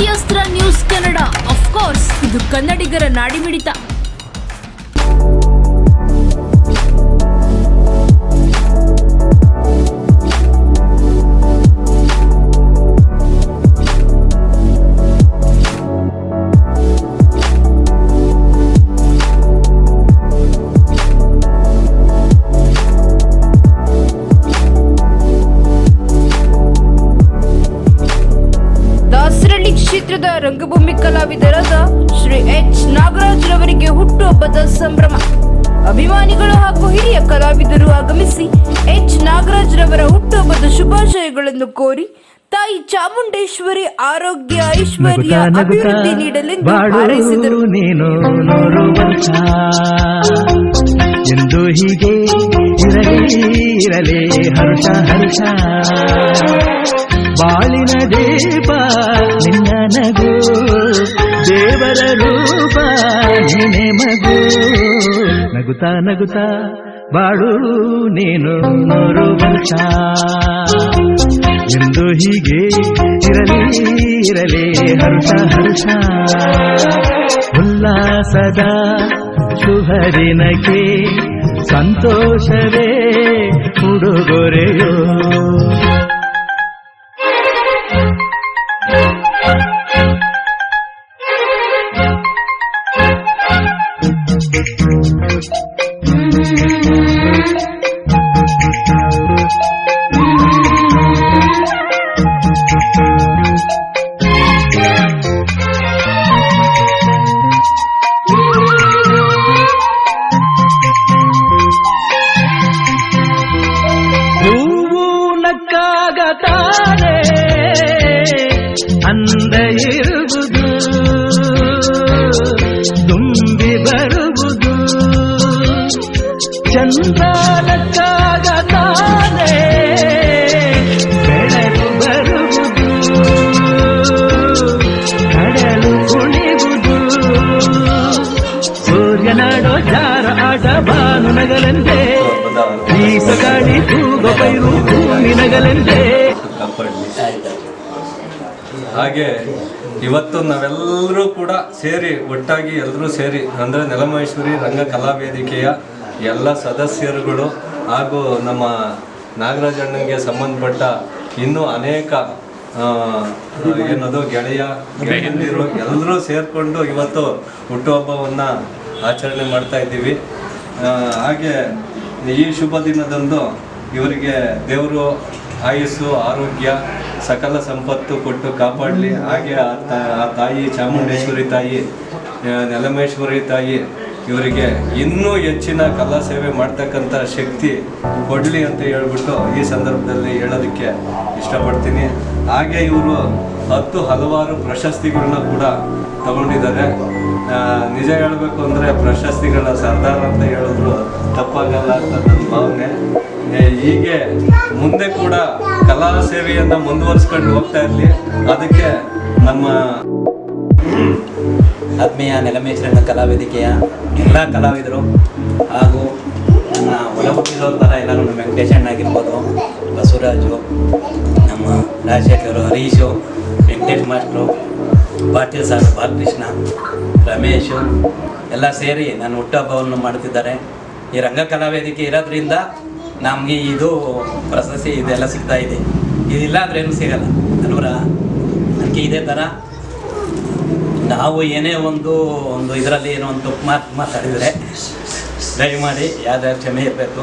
ಶಕ್ತಿಯಸ್ತ್ರ news Kannada, of course ಇದು ಕನ್ನಡಿಗರ ನಾಡಿಮಿಡಿತ. ಕ್ಷೇತ್ರದ ರಂಗಭೂಮಿ ಕಲಾವಿದರಾದ ಶ್ರೀ ಎಚ್ ನಾಗರಾಜ್ ರವರಿಗೆ ಹುಟ್ಟುಹಬ್ಬದ ಸಂಭ್ರಮ. ಅಭಿಮಾನಿಗಳು ಹಾಗೂ ಹಿರಿಯ ಕಲಾವಿದರು ಆಗಮಿಸಿ ಎಚ್ ನಾಗರಾಜ್ ರವರ ಹುಟ್ಟುಹಬ್ಬದ ಶುಭಾಶಯಗಳನ್ನು ಕೋರಿ ತಾಯಿ ಚಾಮುಂಡೇಶ್ವರಿ ಆರೋಗ್ಯ, ಐಶ್ವರ್ಯ, ಅಭಿವೃದ್ಧಿ ನೀಡಲೆಂದು ಹಾರೈಸಿದರು. ಎಂದು ಹೀಗೆ ಇರಲಿ ಹರ್ಷ ಹರ್ಷ, ಬಾಳಿನ ದೀಪ ನಿನ್ನ ನಗು, ದೇವರ ರೂಪ ನೀನೆ ಮಗು, ನಗುತ್ತಾ ನಗುತ್ತಾ ಬಾಳು ನೀನು 100 ವರ್ಷ. ಎಂದು ಹೀಗೆ ಇರಲಿ ಹರ್ಷ ಹರ್ಷ, ಉಲ್ಲಾಸದ ಶುಭದಿನಕ್ಕೆ ಸಂತೋಷವೇ ಉಡುಗೊರೆಯೋ. ಹೂವು ನಕ್ಕಾಗತಾನೆ ಅಂದ ಇರುವುದು, ತುಂಬಿ ಬರುವುದು, ಚಂದ್ರ ನಕ್ಕಾಗತಾನೆ ಬೆಳಕು ಬರುವುದು, ಕಡಲು ಕುಣಿವುದು, ಸೂರ್ಯನಾಡೋ ಜಾರ ಆಟ ಬಾನು ನಗಲೆಂದೇ, ಗಾಳಿ ತೂಗ ಪೈರು ಭೂಮಿ ನಗಲೆಂದೇ. ಹಾಗೆ ಇವತ್ತು ನಾವೆಲ್ಲರೂ ಕೂಡ ಸೇರಿ ಒಟ್ಟಾಗಿ ಎಲ್ಲರೂ ಸೇರಿ ಅಂದರೆ ನೆಲಮಹೇಶ್ವರಿ ರಂಗ ಕಲಾವೇದಿಕೆಯ ಎಲ್ಲ ಸದಸ್ಯರುಗಳು ಹಾಗೂ ನಮ್ಮ ನಾಗರಾಜ್ ಅಣ್ಣನಿಗೆ ಸಂಬಂಧಪಟ್ಟ ಇನ್ನೂ ಅನೇಕ ಏನದು ಗೆಳೆಯಂದಿರು ಎಲ್ಲರೂ ಸೇರಿಕೊಂಡು ಇವತ್ತು ಹುಟ್ಟುಹಬ್ಬವನ್ನು ಆಚರಣೆ ಮಾಡ್ತಾ ಇದ್ದೀವಿ. ಹಾಗೆ ಈ ಶುಭ ದಿನದಂದು ಇವರಿಗೆ ದೇವರು ಆಯುಸ್ಸು, ಆರೋಗ್ಯ, ಸಕಲ ಸಂಪತ್ತು ಕೊಟ್ಟು ಕಾಪಾಡಲಿ. ಹಾಗೆ ಆ ತಾಯಿ ಚಾಮುಂಡೇಶ್ವರಿ ತಾಯಿ, ನೆಲಮಹೇಶ್ವರಿ ತಾಯಿ ಇವರಿಗೆ ಇನ್ನೂ ಹೆಚ್ಚಿನ ಕಲಾ ಸೇವೆ ಮಾಡ್ತಕ್ಕಂಥ ಶಕ್ತಿ ಕೊಡಲಿ ಅಂತ ಹೇಳ್ಬಿಟ್ಟು ಈ ಸಂದರ್ಭದಲ್ಲಿ ಹೇಳೋದಕ್ಕೆ ಇಷ್ಟಪಡ್ತೀನಿ. ಹಾಗೆ ಇವರು ಹಲವಾರು ಪ್ರಶಸ್ತಿಗಳನ್ನ ಕೂಡ ತಗೊಂಡಿದ್ದಾರೆ. ನಿಜ ಹೇಳಬೇಕು ಅಂದರೆ ಪ್ರಶಸ್ತಿಗಳ ಸರ್ದಾರ್ ಅಂತ ಹೇಳಿದ್ರು ತಪ್ಪಾಗಲ್ಲ ಅಂತ ನನ್ನ ಭಾವನೆ. ಹೀಗೆ ಮುಂದೆ ಕೂಡ ಕಲಾ ಸೇವೆಯನ್ನು ಮುಂದುವರಿಸ್ಕೊಂಡು ಹೋಗ್ತಾ ಇರಲಿ. ಅದಕ್ಕೆ ನಮ್ಮ ಆತ್ಮೀಯ ನೆಲಮಹೇಶ್ವರಿ ಕಲಾವೇದಿಕೆಯ ಎಲ್ಲ ಕಲಾವಿದರು ಹಾಗೂ ನನ್ನ ಒಳ ಹುಟ್ಟಿದವ್ರ ಥರ ಎಲ್ಲರೂ ನಮ್ಮ ವೆಂಕಟೇಶ್ ಅಣ್ಣ ಆಗಿರ್ಬೋದು, ಬಸವರಾಜು, ನಮ್ಮ ರಾಜಶೇಖರ್, ಹರೀಶು, ವೆಂಕಟೇಶ್ ಮಾಸ್ಟ್ರು, ಪಾಟೀಲ್ ಸರ್, ಬಾಲಕೃಷ್ಣ, ರಮೇಶು ಎಲ್ಲ ಸೇರಿ ನಾನು ಹುಟ್ಟುಹಬ್ಬವನ್ನು ಮಾಡುತ್ತಿದ್ದಾರೆ. ಈ ರಂಗ ಕಲಾವೇದಿಕೆ ಇರೋದ್ರಿಂದ ನಮಗೆ ಇದು ಪ್ರಶಸ್ತಿ ಇದೆಲ್ಲ ಸಿಗ್ತಾ ಇದೆ. ಇದಿಲ್ಲ ಅಂದರೆ ಏನೂ ಸಿಗಲ್ಲ ಅಲ್ವರ. ಅದಕ್ಕೆ ಇದೇ ಥರ ನಾವು ಏನೇ ಒಂದು ಇದರಲ್ಲಿ ಏನೋ ಒಂದು ತಪ್ಪು ಮಾತಾಡಿದರೆ ದಯಮಾಡಿ ಯಾವ್ದಾದ್ರು ಕ್ಷಮೆ ಇರಬೇಕು.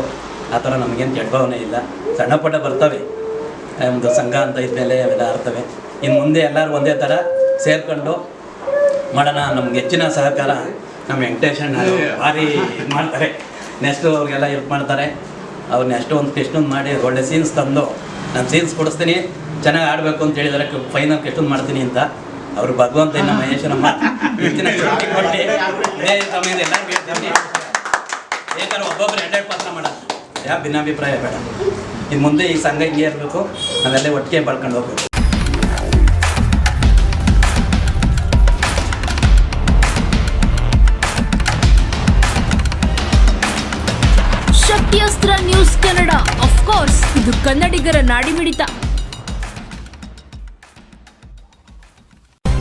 ಆ ಥರ ನಮಗೇನು ಕೆಟ್ಟ ಭಾವನೆ ಇಲ್ಲ. ಸಣ್ಣ ಪುಟ್ಟ ಬರ್ತವೆ, ಒಂದು ಸಂಘ ಅಂತ ಇದ್ಮೇಲೆ ಅವೆಲ್ಲ ಇರ್ತವೆ. ಇನ್ನು ಮುಂದೆ ಎಲ್ಲರೂ ಒಂದೇ ಥರ ಸೇರಿಕೊಂಡು ಮಾಡೋಣ. ನಮ್ಗೆ ಹೆಚ್ಚಿನ ಸಹಕಾರ ನಮ್ಮ ವೆಂಕಟೇಶ್ ಅಣ್ಣ ಭಾರಿ ಇದು ಮಾಡ್ತಾರೆ. ನೆಕ್ಸ್ಟು ಅವ್ರಿಗೆಲ್ಲ ಹೆಲ್ಪ್ ಮಾಡ್ತಾರೆ. ಅವ್ರು ನೆಕ್ಸ್ಟ್ ಎಷ್ಟೊಂದು ಮಾಡಿ ಒಳ್ಳೆ ಸೀನ್ಸ್ ತಂದು ನಾನು ಸೀನ್ಸ್ ಕೊಡಿಸ್ತೀನಿ, ಚೆನ್ನಾಗಿ ಆಡಬೇಕು ಅಂತ ಹೇಳಿದರೆ ಫೈನಲ್ ಎಷ್ಟೊಂದು ಮಾಡ್ತೀನಿ ಅಂತ ಅವರು ಭಗವಂತ ನಮ್ಮ ಮಹೇಶ್ವರಮ್ಮ ಹೆಚ್ಚಿನ ಶಕ್ತಿ ಕೊಟ್ಟು ಇದೇ ಸಮಯದ ಎಲ್ಲರಿಗೂ ಹೇಳ್ತೀನಿ. ಏನಾದ್ರು ಒಬ್ಬೊಬ್ಬರು 2 ಪಾತ್ರ ಮಾಡೋಣ, ಯಾವ ಭಿನ್ನಾಭಿಪ್ರಾಯ ಬೇಡ. ಇನ್ನು ಮುಂದೆ ಈ ಸಂಘ ಹಿಂಗೆ ಇರಬೇಕು, ನಾವೆಲ್ಲ ಒಟ್ಟಿಗೆ ಬರ್ಕೊಂಡು ಹೋಗ್ಬೇಕು. ಶಕ್ತಿಯಸ್ತ್ರ ನ್ಯೂಸ್ ಕನ್ನಡ, ಆಫ್ ಕೋರ್ಸ್ ಇದು ಕನ್ನಡಿಗರ ನಾಡಿಮಿಡಿತ.